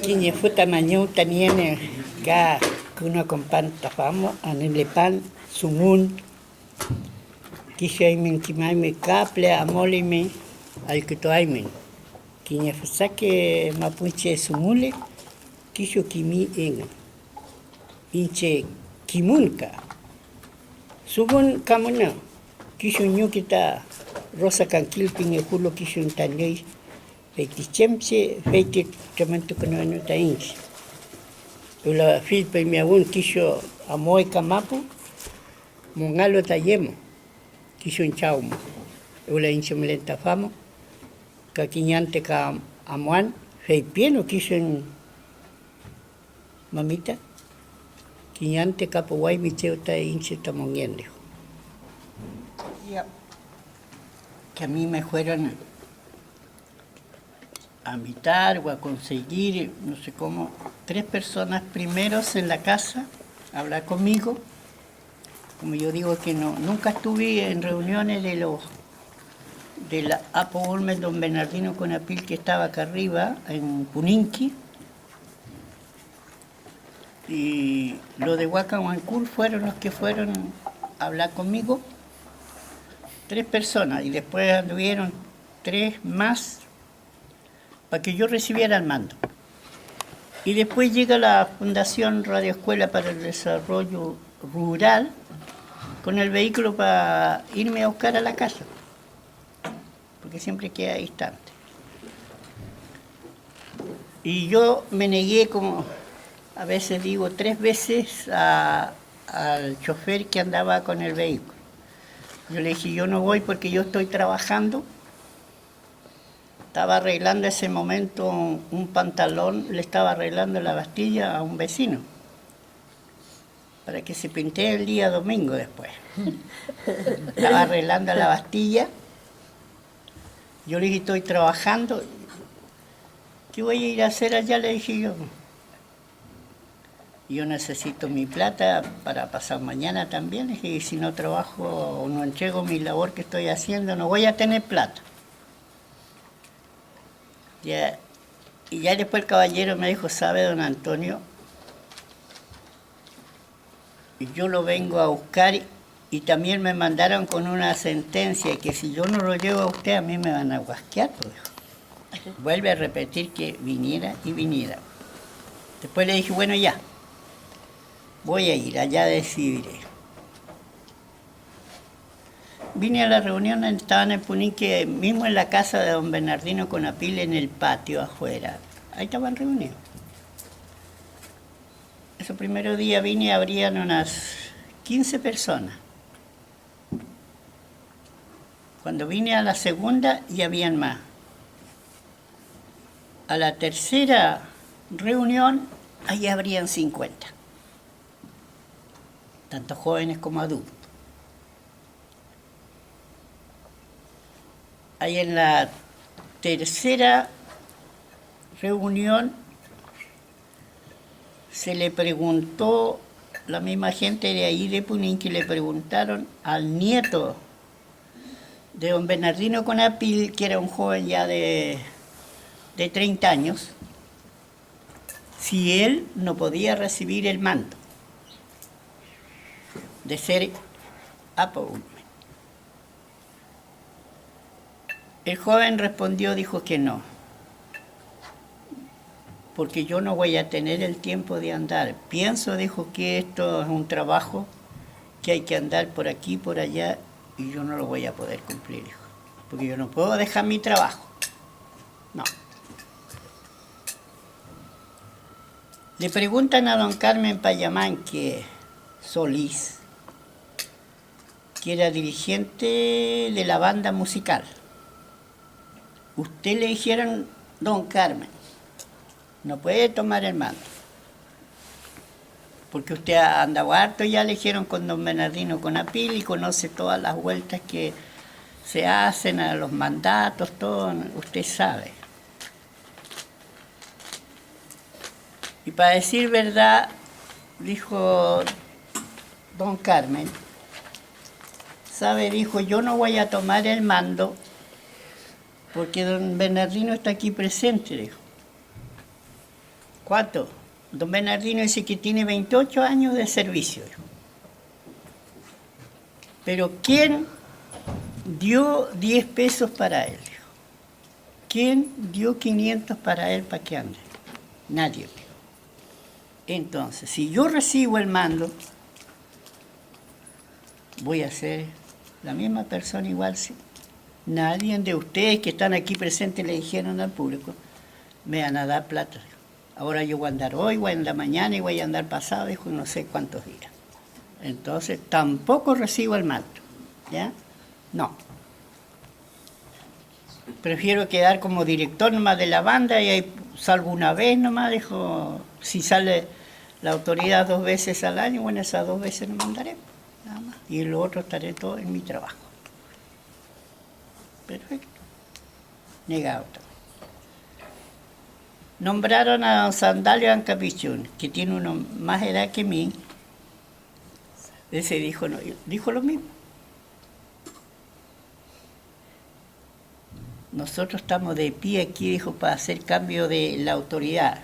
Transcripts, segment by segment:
Kini futa manyu taniene ka kuna kompan tafamo anelepan sumun kishaimin kimaimin kaple amolimin alkitoaimin kini fusake mapuche sumule kisho kimi enga inche kimunka sumun kamuna kisho nyukita rosa kankilpin ejulo kisho intanei feiti chemche feiti chamantu kono tainchi ula filpe miagun kisho amoy kamapu mongalo tayemo kisho inchaumo ula inchomlenta famo ka kiñante ka amuan feipieno kisho mamita kiñante ka powai micheo ta inche tamongiende que a mí me fueron a invitar o a conseguir, no sé cómo, 3 personas primeros en la casa a hablar conmigo. Como yo digo que no, nunca estuve en reuniones de la Apo Olmes Don Bernardino Conapil, que estaba acá arriba, en Puninqui. Y los de Huacahuancul fueron los que fueron a hablar conmigo. 3 personas, y después anduvieron 3 más para que yo recibiera el mando. Y después llega la Fundación Radio Escuela para el Desarrollo Rural con el vehículo para irme a buscar a la casa, porque siempre queda distante. Y yo me negué, como a veces digo, 3 veces al chofer que andaba con el vehículo. Yo le dije, yo no voy porque yo estoy trabajando. Estaba arreglando ese momento un pantalón, le estaba arreglando la bastilla a un vecino, para que se pintee el día domingo después. Estaba arreglando la bastilla. Yo le dije, estoy trabajando. ¿Qué voy a ir a hacer allá? Le dije yo. Yo necesito mi plata para pasar mañana también. Le dije, y si no trabajo o no entrego mi labor que estoy haciendo, no voy a tener plata. Ya, y ya después el caballero me dijo, ¿sabe, don Antonio? Yo lo vengo a buscar y también me mandaron con una sentencia que si yo no lo llevo a usted, a mí me van a guasquear. Pues. Vuelve a repetir que viniera y viniera. Después le dije, bueno, ya, voy a ir, allá decidiré. Vine a la reunión, estaban en Punique, mismo en la casa de don Bernardino Conapil, en el patio afuera. Ahí estaban reunidos. Ese primer día vine, habrían unas 15 personas. Cuando vine a la segunda, ya habían más. A la tercera reunión, ahí habrían 50. Tanto jóvenes como adultos. Ahí en la tercera reunión se le preguntó, la misma gente de ahí de Puninqui le preguntaron al nieto de don Bernardino Conapil, que era un joven ya de 30 años, si él no podía recibir el mando de ser Apo. El joven respondió, dijo que no, porque yo no voy a tener el tiempo de andar. Pienso, dijo, que esto es un trabajo que hay que andar por aquí, por allá, y yo no lo voy a poder cumplir, dijo, porque yo no puedo dejar mi trabajo. No. Le preguntan a don Carmen Payamanque Solís, que era dirigente de la banda musical. Usted le dijeron, don Carmen, no puede tomar el mando, porque usted ha andado harto, ya le dijeron con don Bernardino Conapil y conoce todas las vueltas que se hacen a los mandatos, todo, usted sabe. Y para decir verdad, dijo don Carmen, sabe, dijo, yo no voy a tomar el mando porque don Bernardino está aquí presente, dijo. ¿Cuánto? Don Bernardino dice que tiene 28 años de servicio. Pero ¿quién dio 10 pesos para él? ¿Quién dio 500 para él para que ande? Nadie. Entonces, si yo recibo el mando, voy a ser la misma persona igual. Si nadie de ustedes que están aquí presentes le dijeron al público, me van a dar plata. Ahora yo voy a andar hoy, voy a andar mañana y voy a andar pasado, dijo, no sé cuántos días. Entonces, tampoco recibo el mando, ¿ya? No. Prefiero quedar como director nomás de la banda y ahí salgo una vez nomás, dijo, si sale la autoridad 2 veces al año, bueno, esas 2 veces me mandaré, nada más. Y lo otro estaré todo en mi trabajo. Perfecto. Negado. Nombraron a don Sandalio Ancapichún, que tiene uno más edad que mí. Ese dijo, no, dijo lo mismo. Nosotros estamos de pie aquí, dijo, para hacer cambio de la autoridad.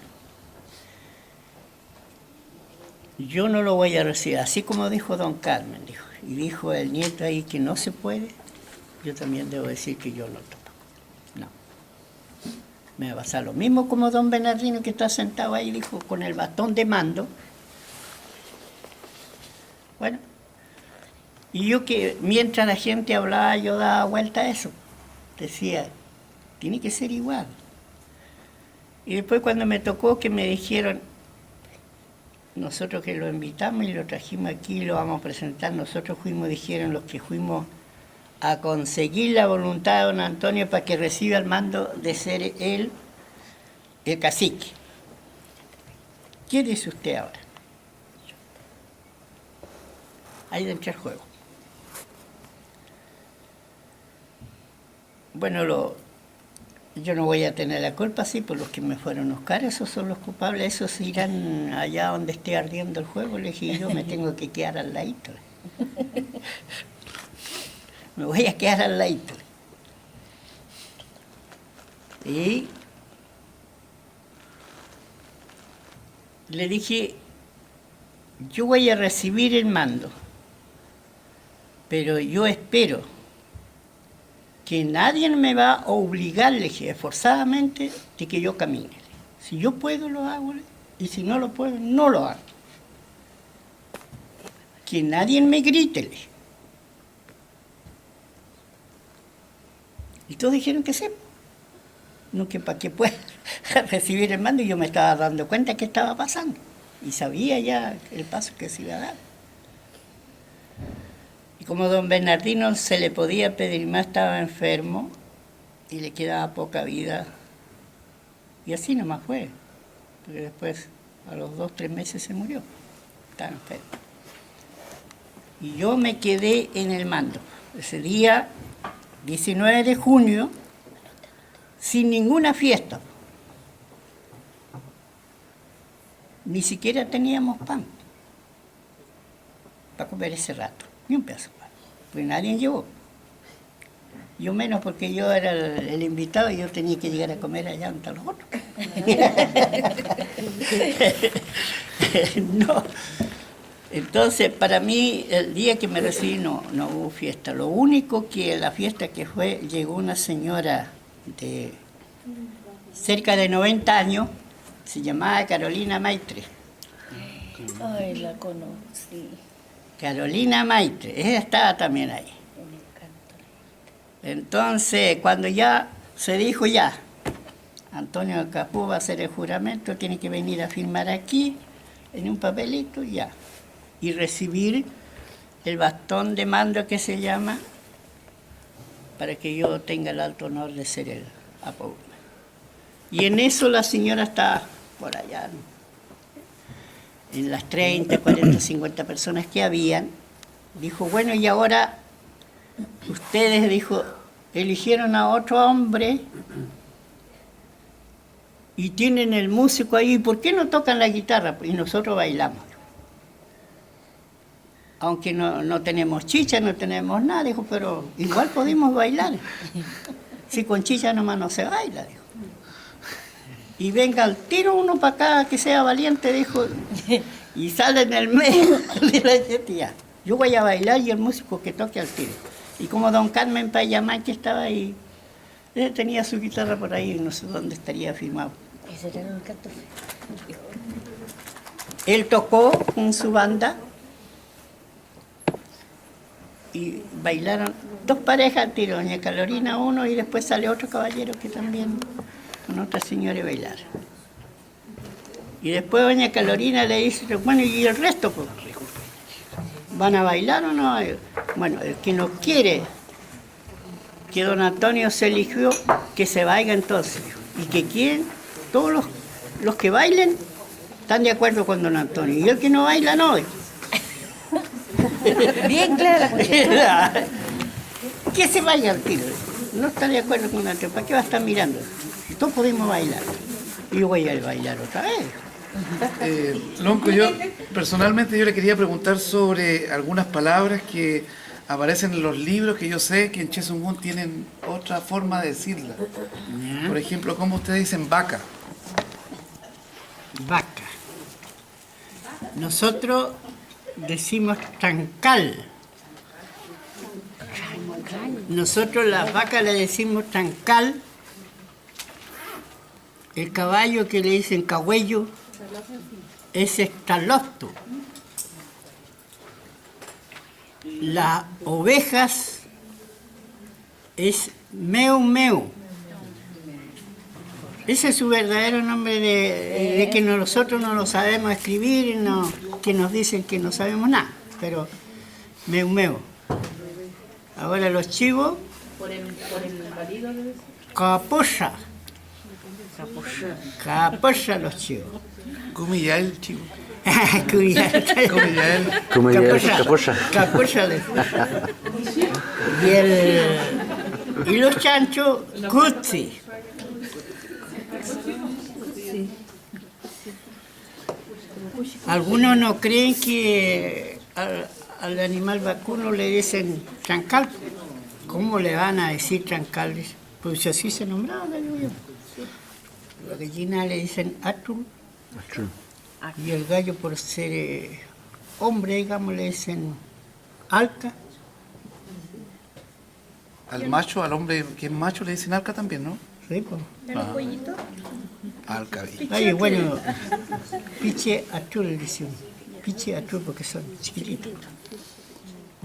Yo no lo voy a recibir, así como dijo don Carmen, dijo. Y dijo el nieto ahí que no se puede, yo también debo decir que yo no tomo. No. Me va a pasar lo mismo como don Bernardino, que está sentado ahí, dijo, con el bastón de mando. Bueno, y yo que mientras la gente hablaba, yo daba vuelta a eso. Decía, tiene que ser igual. Y después cuando me tocó que me dijeron, nosotros que lo invitamos y lo trajimos aquí, lo vamos a presentar, nosotros fuimos, dijeron los que fuimos a conseguir la voluntad de don Antonio para que reciba el mando de ser él el cacique. ¿Qué dice usted ahora? Ahí entra el juego. Bueno, yo no voy a tener la culpa, sí, por los que me fueron a buscar, esos son los culpables, esos irán allá donde esté ardiendo el fuego, le dije, yo me tengo que quedar al ladito. Me voy a quedar al ladito. Y le dije, yo voy a recibir el mando, pero yo espero que nadie me va a obligar, le dije, forzadamente, de que yo camine. Si yo puedo, lo hago, y si no lo puedo, no lo hago. Que nadie me grite, le dije. Y todos dijeron que sí. No, que para que pueda recibir el mando, y yo me estaba dando cuenta que estaba pasando. Y sabía ya el paso que se iba a dar. Y como don Bernardino se le podía pedir más, estaba enfermo y le quedaba poca vida. Y así nomás fue. Porque después, a los 2 o 3 meses se murió. Estaba enfermo. Y yo me quedé en el mando. Ese día, 19 de junio, sin ninguna fiesta. Ni siquiera teníamos pan para comer ese rato. Ni un pedazo de pan, pues nadie llevó. Yo menos, porque yo era el invitado y yo tenía que llegar a comer allá ante los otros. No. Entonces, para mí, el día que me recibí no hubo fiesta. Lo único que la fiesta que fue, llegó una señora de cerca de 90 años, se llamaba Carolina Maitre. Ay, la conocí. Carolina Maitre, ella estaba también ahí. Entonces, cuando ya se dijo ya, Antonio Capú va a hacer el juramento, tiene que venir a firmar aquí, en un papelito, ya. Y recibir el bastón de mando que se llama, para que yo tenga el alto honor de ser el apóstol. Y en eso la señora está por allá, ¿no? En las 30, 40, 50 personas que habían, dijo, bueno, y ahora ustedes, dijo, eligieron a otro hombre y tienen el músico ahí, ¿por qué no tocan la guitarra? Y nosotros bailamos. Aunque no tenemos chicha, no tenemos nada, dijo, pero igual podemos bailar. Si con chicha nomás no se baila, dijo. y venga al tiro uno para acá que sea valiente, dijo, y sale en el medio de la jetía. Yo voy a bailar y el músico que toque al tiro. Y como don Carmen Payamán, que estaba ahí, él tenía su guitarra por ahí, no sé dónde estaría firmado. Ese era el canto. Él tocó con su banda y bailaron dos parejas al tiro, doña Carolina uno y después sale otro caballero que también con otra señora bailaron. Y después doña Carolina le dice, bueno, ¿y el resto? Pues, ¿van a bailar o no? Bueno, el que no quiere que don Antonio se eligió, que se vaya entonces. Y que quieren, todos los que bailen están de acuerdo con don Antonio. Y el que no baila, no. Bien clara la cuestión. Que se vaya al tiro. No está de acuerdo con don Antonio. ¿Para qué va a estar mirando? Si todos podemos bailar. Y yo voy a bailar otra vez. Lonco, yo personalmente yo le quería preguntar sobre algunas palabras que aparecen en los libros que yo sé que en Chesungun tienen otra forma de decirla. Por ejemplo, ¿cómo ustedes dicen vaca? Vaca. Nosotros decimos trancal. Nosotros las vacas le decimos trancal. El caballo que le dicen cagüello es estalopto. Las ovejas es meu meu. Ese es su verdadero nombre de que nosotros no lo sabemos escribir, no, que nos dicen que no sabemos nada, pero meu meu. Ahora los chivos, capocha. Capocha los chivos. ¿Cómo ya el chivo? Capocha. Capocha les y los chanchos, cuzzi. Algunos no creen que al animal vacuno le dicen trancal. ¿Cómo le van a decir trancales? Pues así se nombraba, digo yo. La gallina le dicen atul. Y el gallo, por ser hombre, digamos, le dicen alca. Al macho, al hombre que es macho, le dicen alca también, ¿no? Sí, pues. Alca. Ay, bueno, piche atul le dicen. Piche atul porque son chiquititos.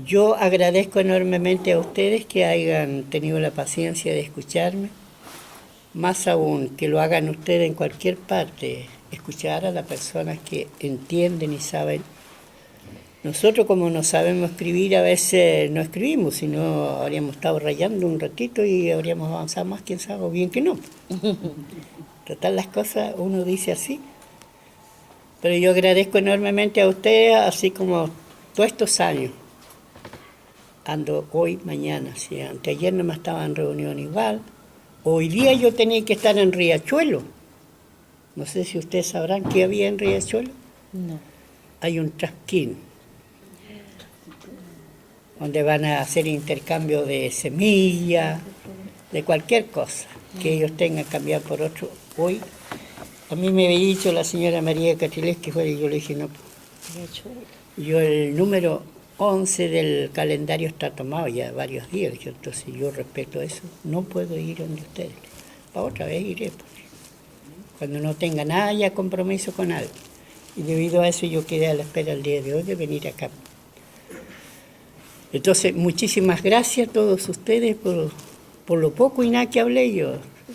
Yo agradezco enormemente a ustedes que hayan tenido la paciencia de escucharme. Más aún, que lo hagan ustedes en cualquier parte, escuchar a las personas que entienden y saben. Nosotros, como no sabemos escribir, a veces no escribimos, sino habríamos estado rayando un ratito y habríamos avanzado más, quién sabe, o bien que no. Tratar las cosas, uno dice así. Pero yo agradezco enormemente a ustedes, así como todos estos años. Ando hoy, mañana, si anteayer no me estaba en reunión igual. Hoy día yo tenía que estar en Riachuelo. No sé si ustedes sabrán qué había en Riachuelo. No. Hay un trasquín donde van a hacer intercambio de semillas, de cualquier cosa que ellos tengan que cambiar por otro. Hoy, a mí me había dicho la señora María Catilés que fue, y yo le dije, no, yo el número 11 del calendario está tomado ya varios días, entonces yo respeto eso, no puedo ir donde ustedes. Para otra vez iré, pues, cuando no tenga nada ya compromiso con algo. Y debido a eso yo quedé a la espera el día de hoy de venir acá. Entonces, muchísimas gracias a todos ustedes por lo poco y nada que hablé yo.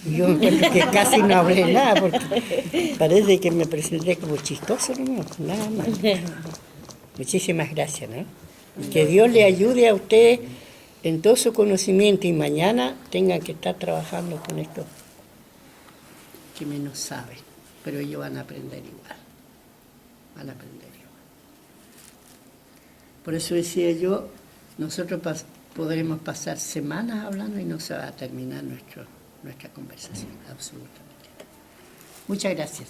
Yo encuentro que casi no hablé nada, porque parece que me presenté como chistoso, no, nada más. Muchísimas gracias, ¿no? Y que Dios le ayude a ustedes en todo su conocimiento y mañana tengan que estar trabajando con esto que menos saben, pero ellos van a aprender igual. Van a aprender igual. Por eso decía yo, nosotros podremos pasar semanas hablando y no se va a terminar nuestra conversación, absolutamente. Muchas gracias.